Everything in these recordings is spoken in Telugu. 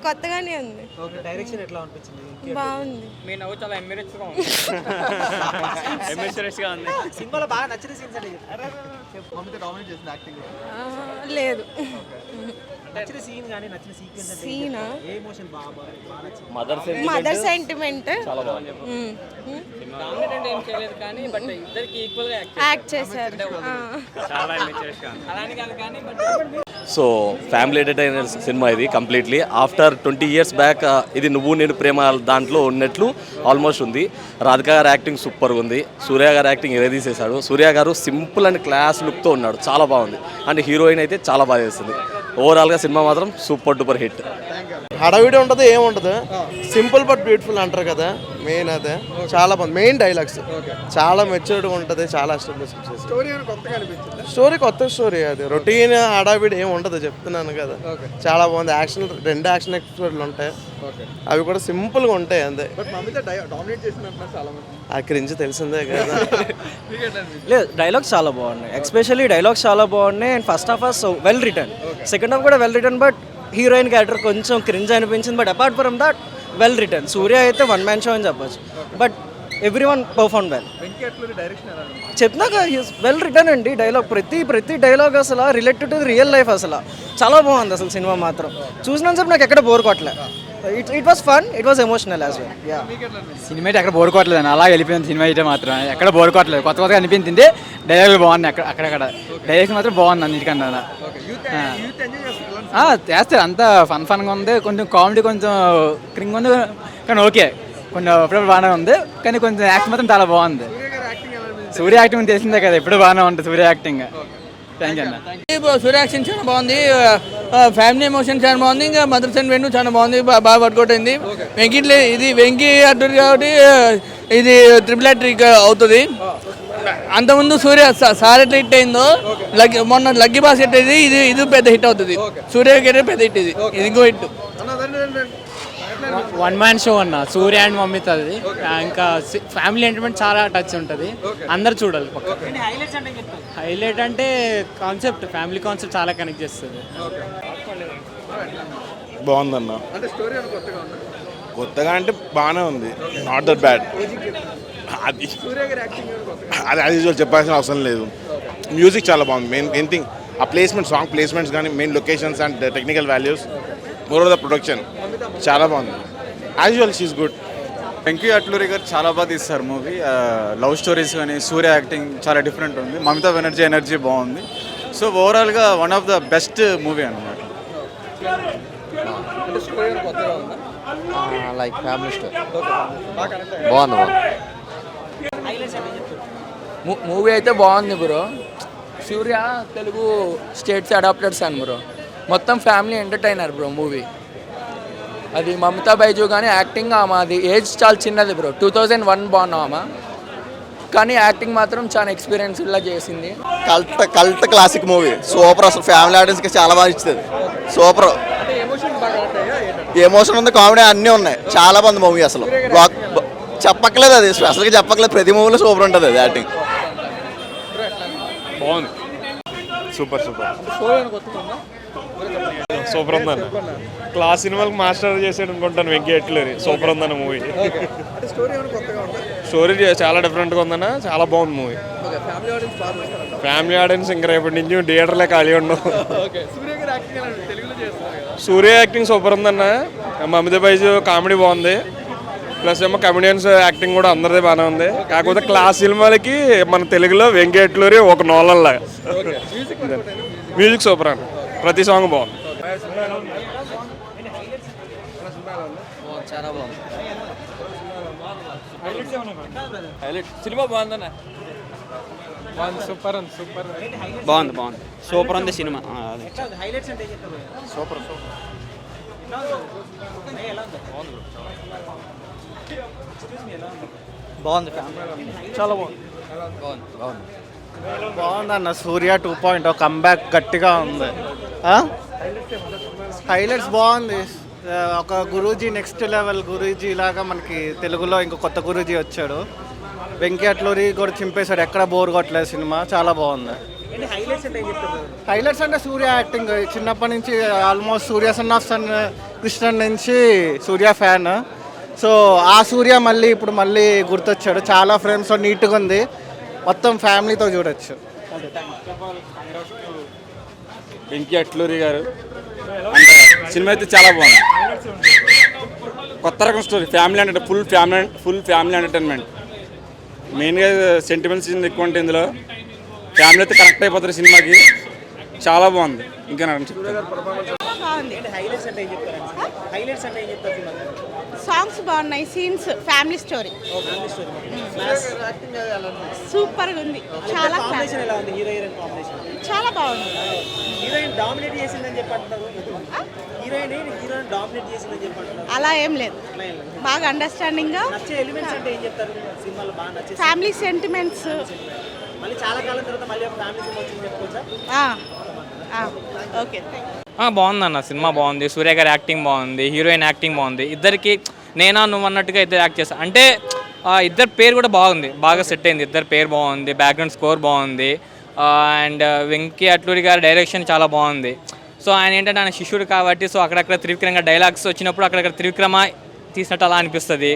కొత్తగానే ఉంది. ఓకే, డైరెక్షన్ ఎట్లా అనిపించింది? బాగుంది. మీ నవ్వు చాలా ఎంబరేజ్గా ఉంది. ఎంబరేజ్గా ఉంది. సినిమాలో బాగా నచ్చిన సీన్స్ అంటే లేదు. నచ్చిన సీన్ కానీ నచ్చిన సీక్వెన్స్ అంటే సీనా? ఏ ఎమోషన్ బాగా నచ్చింది? మదర్ సెంటిమెంట్ డామినేట్ ఏం చేయలేదు కానీ బట్ ఇద్దరికి ఈక్వల్ గా యాక్ట్ చేశారు. చాలా ఎంబరేజ్గా అలానే కాదు కానీ but so family entertainer cinema ఇది కంప్లీట్లీ ఆఫ్టర్ 20 years బ్యాక్ ఇది నువ్వు నేను ప్రేమ దాంట్లో ఉన్నట్లు ఆల్మోస్ట్ ఉంది. రాధిక గారు యాక్టింగ్ సూపర్గా ఉంది. సూర్య గారు యాక్టింగ్ ఎరదీసేశాడు. సూర్య గారు సింపుల్ అండ్ క్లాస్ లుక్తో ఉన్నాడు, చాలా బాగుంది. అండ్ హీరోయిన్ అయితే చాలా బాగా చేస్తుంది. ఓవరాల్గా సినిమా మాత్రం సూపర్ డూపర్ హిట్. హడావిడి ఉంటుంది, ఏముండదు, సింపుల్ బట్ బ్యూటిఫుల్ అంటారు కదా, మెయిన్ అదే. చాలా బాగుంది. మెయిన్ డైలాగ్స్ చాలా మెచ్యూర్డ్గా ఉంటుంది, చాలా ఎస్టాబ్లిష్ చేసి. స్టోరీ కొత్త స్టోరీ, అది రొటీన్ హడావిడి ఏమి ఉండదు, చెప్తున్నాను కదా. చాలా బాగుంది. యాక్షన్ 2 యాక్షన్ ఎపిసోడ్లు ఉంటాయి, అవి కూడా సింపుల్గా ఉంటాయి అంతే. ఆ క్రింజ్ తెలిసిందే కదా. లేదు, డైలాగ్స్ చాలా బాగున్నాయి, ఎస్పెషల్లీ డైలాగ్స్ చాలా బాగున్నాయి. And first half was well written, second half కూడా well written. But heroine character కొంచెం క్రింజ్ అనిపించింది. But apart from that well written. Surya అయితే 1 man షో అని చెప్పొచ్చు. But every one perform well. చెప్పినాక వెల్ రిటర్న్ అండి. డైలాగ్ ప్రతి డైలాగ్ అసలు రిలేటెడ్ టు రియల్ లైఫ్, అసలు చాలా బాగుంది. అసలు సినిమా మాత్రం చూసినంతసేపు నాకు ఎక్కడ బోర్ కొట్టలే. It was fun, it was emotional as well. Yeah, cinema అయితే ఎక్కడ బోర్ కొట్టలేదు అని అలా వెళ్ళిపోయింది. సినిమా అయితే మాత్రం ఎక్కడ బోర్ కొట్టలేదు, కొత్తగా అనిపించింది. డైలాగులు బాగున్నాయి, అక్కడక్కడ డైరెక్షన్ మాత్రం బాగుంది అన్నిటికన్నా. చేస్తారు, అంతా ఫన్గా ఉంది. కొంచెం కామెడీ కొంచెం క్రింగ్ ఉంది కానీ ఓకే, కొంచెం అప్పుడప్పుడు బాగానే ఉంది. కానీ కొంచెం యాక్టింగ్ మాత్రం చాలా బాగుంది. సూర్య యాక్టింగ్ తెలిసిందే కదా, ఎప్పుడు బాగానే ఉంటుంది సూర్య యాక్టింగ్. థ్యాంక్ యూ అన్న. సూర్య యాక్షన్ చాలా బాగుంది, ఫ్యామిలీ ఎమోషన్ చాలా బాగుంది. ఇంకా మదర్ సెంటిమెంట్ చాలా బాగుంది, బాగా వర్కౌట్ ఇది వెంకీ అడ్డూరు కాబట్టి ఇది ట్రిపుల్ హ్యాట్రిక్ అవుతుంది. అంతకుముందు సూర్య సార్ ఎట్లా హిట్ అయిందో, మొన్న లక్కీ బాస్ హిట్ అయింది, ఇది పెద్ద హిట్ అవుతుంది. సూర్య కెరీర్ పెద్ద హిట్, ఇది ఇంకో హిట్. 1 man షో అన్న, సూర్య అండ్ మమ్మీతది. ఇంకా ఫ్యామిలీ ఎంటర్టైన్మెంట్ చాలా టచ్ ఉంటుంది, అందరు చూడాలి. హైలైట్ అంటే కాన్సెప్ట్, ఫ్యామిలీ కాన్సెప్ట్ చాలా కనెక్ట్ చేస్తుంది. బాగుందన్న, కొత్తగా అంటే బాగానే ఉంది, నాట్ దట్ బ్యాడ్. అది యాజ్ యూజువల్ చెప్పాల్సిన అవసరం లేదు. మ్యూజిక్ చాలా బాగుంది. మెయిన్ థింగ్ ఆ ప్లేస్మెంట్, సాంగ్ ప్లేస్మెంట్స్ కానీ, main locations and technical values, more of the production చాలా బాగుంది. As usual she's good. Venky Atluri గారు చాలా బాగా తీస్తారు మూవీ. లవ్ స్టోరీస్ కానీ, సూర్య యాక్టింగ్ చాలా డిఫరెంట్ ఉంది. మమతా బెనర్జీ ఎనర్జీ బాగుంది. సో ఓవరాల్గా one of the best movie అన్నమాట. లైక్ ఫ్యామిలీ స్టోరీ బాగుంది. మూవీ అయితే బాగుంది బ్రో. సూర్య తెలుగు స్టేట్స్ అడాప్టెడ్స్ అని బ్రో, మొత్తం ఫ్యామిలీ ఎంటర్టైనర్ బ్రో మూవీ. అది మమతా బైజు కానీ యాక్టింగ్, అది ఏజ్ చాలా చిన్నది బ్రో, 2001 బాగున్నామా, కానీ యాక్టింగ్ మాత్రం చాలా ఎక్స్పీరియన్స్ ఇలా చేసింది. Cult classic movie, super. అసలు ఫ్యామిలీ ఆడియన్స్కి చాలా బాగా ఇస్తుంది, సూపర్. ఎమోషన్ ఉంది, కామెడీ అన్నీ ఉన్నాయి, చాలా బాగుంది మూవీ. అసలు చెప్పక్కలేదు, అది స్పెషల్గా చెప్పక్కలేదు, ప్రతి మూవీలో సూపర్ ఉంటుంది అది యాక్టింగ్. బాగుంది, సూపర్ ఉందన్న. క్లాస్ సినిమాలకు మాస్టర్ చేసాడు అనుకుంటాను వెంకీ అట్లూరి. సూపర్ ఉందన్న మూవీ. స్టోరీ చాలా డిఫరెంట్గా ఉందన్న, చాలా బాగుంది మూవీ. ఫ్యామిలీ ఆడియన్స్ ఇంకా రేపటి నుంచి థియేటర్లే ఖాళీ ఉండవు. సూర్య యాక్టింగ్ సూపర్ ఉందన్న. మమతా బైజు కామెడీ బాగుంది, ప్లస్ ఏమో కమెడియన్స్ యాక్టింగ్ కూడా అందరిదే బాగానే ఉంది. కాకపోతే క్లాస్ సినిమాలకి మన తెలుగులో వెంకీ అట్లూరి ఒక నోలన్ లాగా. మ్యూజిక్ సూపర్ అన్న, ప్రతి సాంగ్ బాగుంది. చాలా బాగుంది. సినిమా బాగుందన్న, సూపర్ బాగుంది, సూపర్ ఉంది సినిమా. సూపర్ బాగుంది, చాలా బాగుందన్న. సూర్య 2.0 కంబ్యాక్ గట్టిగా ఉంది. హైలైట్స్ బాగుంది. ఒక గురూజీ, నెక్స్ట్ లెవెల్ గురూజీ లాగా మనకి తెలుగులో ఇంకో కొత్త గురూజీ వచ్చాడు. వెంకీ అట్లూరి కూడా చింపేశాడు, ఎక్కడ బోర్ కొట్టలేదు సినిమా, చాలా బాగుంది. హైలైట్స్ అంటే సూర్య యాక్టింగ్ చిన్నప్పటి నుంచి almost Surya son of son Krishna నుంచి సూర్య ఫ్యాన్. సో ఆ సూర్య మళ్ళీ ఇప్పుడు మళ్ళీ గుర్తొచ్చాడు. చాలా ఫ్రేమ్స్ నీట్గా ఉంది, మొత్తం ఫ్యామిలీతో చూడొచ్చు. వెంకీ అట్లూరి గారు అంటే సినిమా అయితే చాలా బాగుంది. కొత్త రకం స్టోరీ, ఫ్యామిలీ అంటే ఫుల్ ఫ్యామిలీ ఎంటర్టైన్మెంట్. మెయిన్గా సెంటిమెంట్స్ ఎక్కువ ఉంటాయి ఇందులో. ఫ్యామిలీ అయితే కనెక్ట్ అయిపోతారు సినిమాకి. చాలా బాగుంది. ఇంకా నాకు హైలైట్స్ అంటే ఏం చెప్తారు? హైలైట్స్ అంటే ఏం చెప్తారు సినిమా? సాంగ్స్ బాగున్నాయి, సీన్స్, ఫ్యామిలీ స్టోరీ సూపర్గా ఉంది. చాలా కాంబినేషన్ ఎలా ఉంది? హీరోయిన్ కాంబినేషన్ చాలా బాగుంది. హీరోయిన్ డామినేట్ చేసిందని చెప్పి అంటున్నారు. హీరోయిన్ డామినేట్ చేసిందని చెప్పి అంటున్నారు. అలా ఏం లేదు, బాగా అండర్స్టాండింగ్గా. నచ్చే ఎలిమెంట్స్ అంటే ఏం చెప్తారు సినిమాలో? బాగా నచ్చే ఫ్యామిలీ సెంటిమెంట్స్. మళ్ళీ చాలా కాలం తర్వాత మళ్ళీ ఒక ఫ్యామిలీ సినిమా వచ్చింది చెప్పుకోవచ్చా? ఓకే. బాగుందన్న, సినిమా బాగుంది. సూర్య గారి యాక్టింగ్ బాగుంది, హీరోయిన్ యాక్టింగ్ బాగుంది. ఇద్దరికి నేనా నువ్వు అన్నట్టుగా ఇద్దరు యాక్ట్ చేస్తారు. అంటే ఇద్దరు పేరు కూడా బాగుంది, బాగా సెట్ అయింది. ఇద్దరు పేరు బాగుంది, బ్యాక్గ్రౌండ్ స్కోర్ బాగుంది. అండ్ వెంకీ అట్లూరి గారి డైరెక్షన్ చాలా బాగుంది. సో ఆయన ఏంటంటే ఆయన శిష్యుడు కాబట్టి సో అక్కడక్కడ త్రివిక్రమంగా డైలాగ్స్ వచ్చినప్పుడు అక్కడక్కడ త్రివిక్రమ తీసినట్టు అలా అనిపిస్తుంది.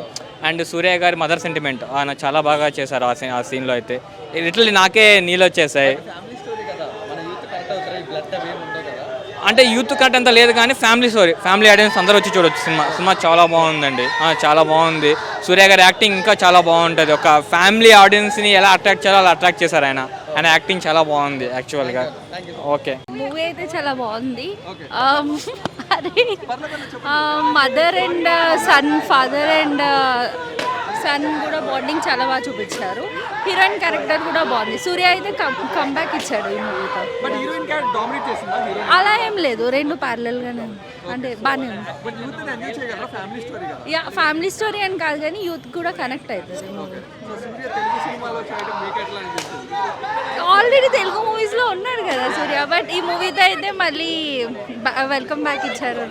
అండ్ సూర్య గారి మదర్ సెంటిమెంట్ ఆయన చాలా బాగా చేశారు ఆ సీన్లో అయితే. లిటరల్లీ నాకే నీళ్ళు వచ్చేసాయి. అంటే యూత్ కట్ అంతా లేదు కానీ ఫ్యామిలీ స్టోరీ, ఫ్యామిలీ ఆడియన్స్ అందరూ వచ్చి చూడొచ్చు. సినిమా చాలా బాగుందండి, చాలా బాగుంది. సూర్య గారి యాక్టింగ్ ఇంకా చాలా బాగుంటుంది. ఒక ఫ్యామిలీ ఆడియన్స్ని ఎలా అట్రాక్ట్ చేయాలో అలా అట్రాక్ట్ చేశారు ఆయన యాక్టింగ్ చాలా బాగుంది యాక్చువల్గా. ఓకే, మూవీ అయితే చాలా బాగుంది. అదే mother and son, father and son కూడా బాండింగ్ చాలా బాగా చూపించారు. హీరోయిన్ క్యారెక్టర్ కూడా బాగుంది. సూర్య అయితే కంబ్యాక్ ఇచ్చాడు ఈ మూవీతో. అలా ఏం లేదు, రెండు ప్యారలల్గానే అంటే బాగానే ఉంది. యా, ఫ్యామిలీ స్టోరీ అని కాదు కానీ యూత్ కూడా కనెక్ట్ అవుతుంది. ఆల్రెడీ తెలుగు మూవీస్లో ఉన్నాడు కదా సూర్య, బట్ ఈ మూవీతో అయితే మళ్ళీ వెల్కమ్ బ్యాక్ ఇచ్చారు.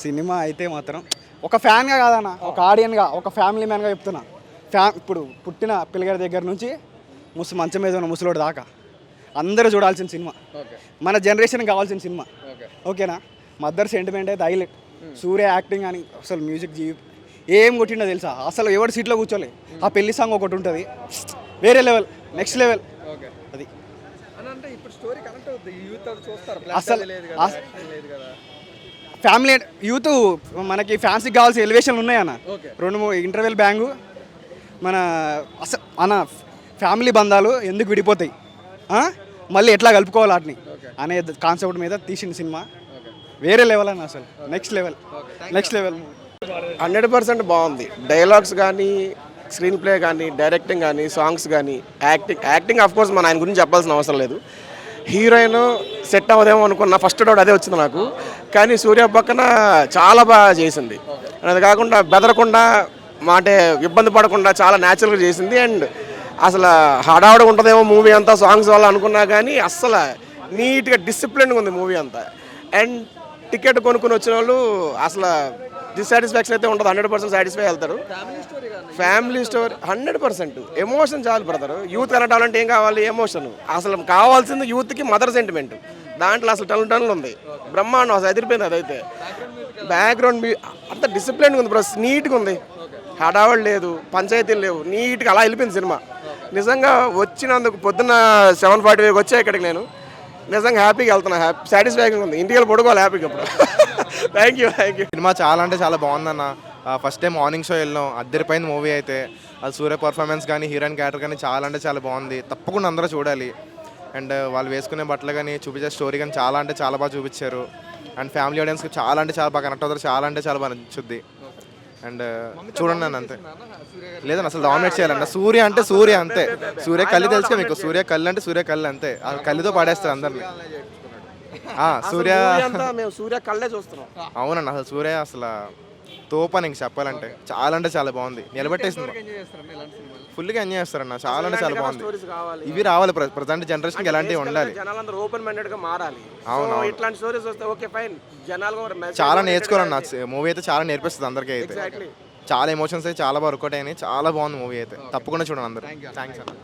సినిమా అయితే మాత్రం ఒక ఫ్యాన్గా కాదన్న, ఒక ఆడియన్గా, ఒక ఫ్యామిలీ మ్యాన్గా చెప్తున్నా. ఇప్పుడు పుట్టిన పిల్లగారి దగ్గర నుంచి మంచం మీద ఉన్న ముసలోడు దాకా అందరూ చూడాల్సిన సినిమా, మన జనరేషన్కి కావాల్సిన సినిమా. ఓకేనా? మదర్ సెంటిమెంట్ అయితే హైలైట్. సూర్య యాక్టింగ్ అని అసలు మ్యూజిక్ ఏం కొట్టిండో తెలుసా? అసలు ఎవరి సీట్లో కూర్చోలే. ఆ పెళ్లి సాంగ్ ఒకటి ఉంటుంది, వేరే లెవెల్, నెక్స్ట్ లెవెల్. అది అసలు ఫ్యామిలీ యూత్ మనకి ఫ్యాన్సీకి కావాల్సిన ఎలివేషన్లు ఉన్నాయన్న. 2-3 ఇంటర్వెల్ బ్యాంగు మన అసలు మన ఫ్యామిలీ బంధాలు ఎందుకు విడిపోతాయి, మళ్ళీ ఎట్లా కలుపుకోవాలి వాటిని అనే కాన్సెప్ట్ మీద తీసిన సినిమా వేరే లెవెల్ అన్న. అసలు నెక్స్ట్ లెవెల్ 100% బాగుంది. డైలాగ్స్ కానీ, స్క్రీన్ ప్లే కానీ, డైరెక్టింగ్ కానీ, సాంగ్స్ కానీ, యాక్టింగ్ ఆఫ్ కోర్స్ మన ఆయన గురించి చెప్పాల్సిన అవసరం లేదు. హీరోయిన్ సెట్ అవ్వదేమో అనుకున్న ఫస్ట్ డౌట్ అదే వచ్చింది నాకు. కానీ సూర్య పక్కన చాలా బాగా చేసింది. అది కాకుండా బెదరకుండా, మాట ఇబ్బంది పడకుండా చాలా న్యాచురల్గా చేసింది. అండ్ అసలు హడావుడి ఉంటుందేమో మూవీ అంతా సాంగ్స్ వల్ల అనుకున్నా కానీ అస్సలు నీట్గా డిసిప్లిన్గా ఉంది మూవీ అంతా. అండ్ టికెట్ కొనుక్కొని వచ్చిన వాళ్ళు అసలు డిస్సాటిస్ఫాక్షన్ అయితే ఉంటుంది. 100% సాటిస్ఫై వెళ్తారు. Family story 100%. ఎమోషన్ చాలు పడతారు. యూత్ కనెక్ట్ అవ్వాలంటే ఏం కావాలి? ఎమోషన్. అసలు కావాల్సింది యూత్కి మదర్ సెంటిమెంట్. దాంట్లో అసలు టన్నులు ఉంది, బ్రహ్మాండం. అసలు ఎదిరిపోయింది. అదైతే బ్యాక్గ్రౌండ్ అంత డిసిప్లిన్గా ఉంది, ప్లస్ నీట్గా ఉంది. హడావడి లేదు, పంచాయతీలు లేవు, నీట్గా అలా వెళ్ళిపోయింది సినిమా. నిజంగా వచ్చినందుకు పొద్దున్న 7:45 వచ్చా ఇక్కడికి నేను. నిజంగా హ్యాపీగా వెళ్తున్నా, సాటిస్ఫాక్షన్ ఉంది. ఇంటికి వెళ్ళి పడుకోవాలి హ్యాపీగా ఇప్పుడు. Thank you. సినిమా చాలా అంటే చాలా బాగుందన్న. ఫస్ట్ టైం మార్నింగ్ షో వెళ్ళాం, అద్దరిపోయింది మూవీ అయితే. అది సూర్య పర్ఫార్మెన్స్ కానీ, హీరోయిన్ క్యారెక్టర్ కానీ చాలా అంటే చాలా బాగుంది. తప్పకుండా అందరూ చూడాలి. అండ్ వాళ్ళు వేసుకునే బట్టలు కానీ, చూపించే స్టోరీ కానీ చాలా అంటే చాలా బాగా చూపించారు. అండ్ ఫ్యామిలీ ఆడియన్స్కి చాలా అంటే చాలా బాగా కనెక్ట్ అవుతారు. చాలా అంటే చాలా బాగా నచ్చుద్ది. అండ్ చూడండి అన్న, అంతే. లేదన్న అసలు డామినేట్ చేయాలన్న. సూర్య అంటే సూర్య అంతే. సూర్య కళ్ళు తెలుసుగా మీకు? సూర్య కళ్ళు అంటే సూర్య కళ్ళు అంతే. ఆ కళ్ళుతో పాడేస్తారు అందరినీ. సూర్య కళ్ళే చూస్తున్నాం. అవునన్న, అసలు సూర్య అసలు తోపని ఇంక చెప్పాలంటే చాలా అంటే చాలా బాగుంది. నిలబెట్టేసింది, ఫుల్గా ఎంజాయ్ చేస్తారన్న. చాలా అంటే చాలా బాగుంది. ఇవి రావాలి ప్రజెంట్ జనరేషన్కి, ఎలాంటివి ఉండాలి. ఓపెన్ మైండెడ్గా మారాలి. అవును, ఇట్లాంటి స్టోరీస్ వస్తే ఓకే ఫైన్. జనాలు చాలా నేర్చుకోవాలన్న. మూవీ అయితే చాలా నేర్పిస్తుంది అందరికీ. అయితే చాలా ఎమోషన్స్ అయితే చాలా బాగా వర్కౌట్ అయినాయి. చాలా బాగుంది మూవీ అయితే. తప్పకుండా చూడండి అందరూ. థ్యాంక్స్ అన్న.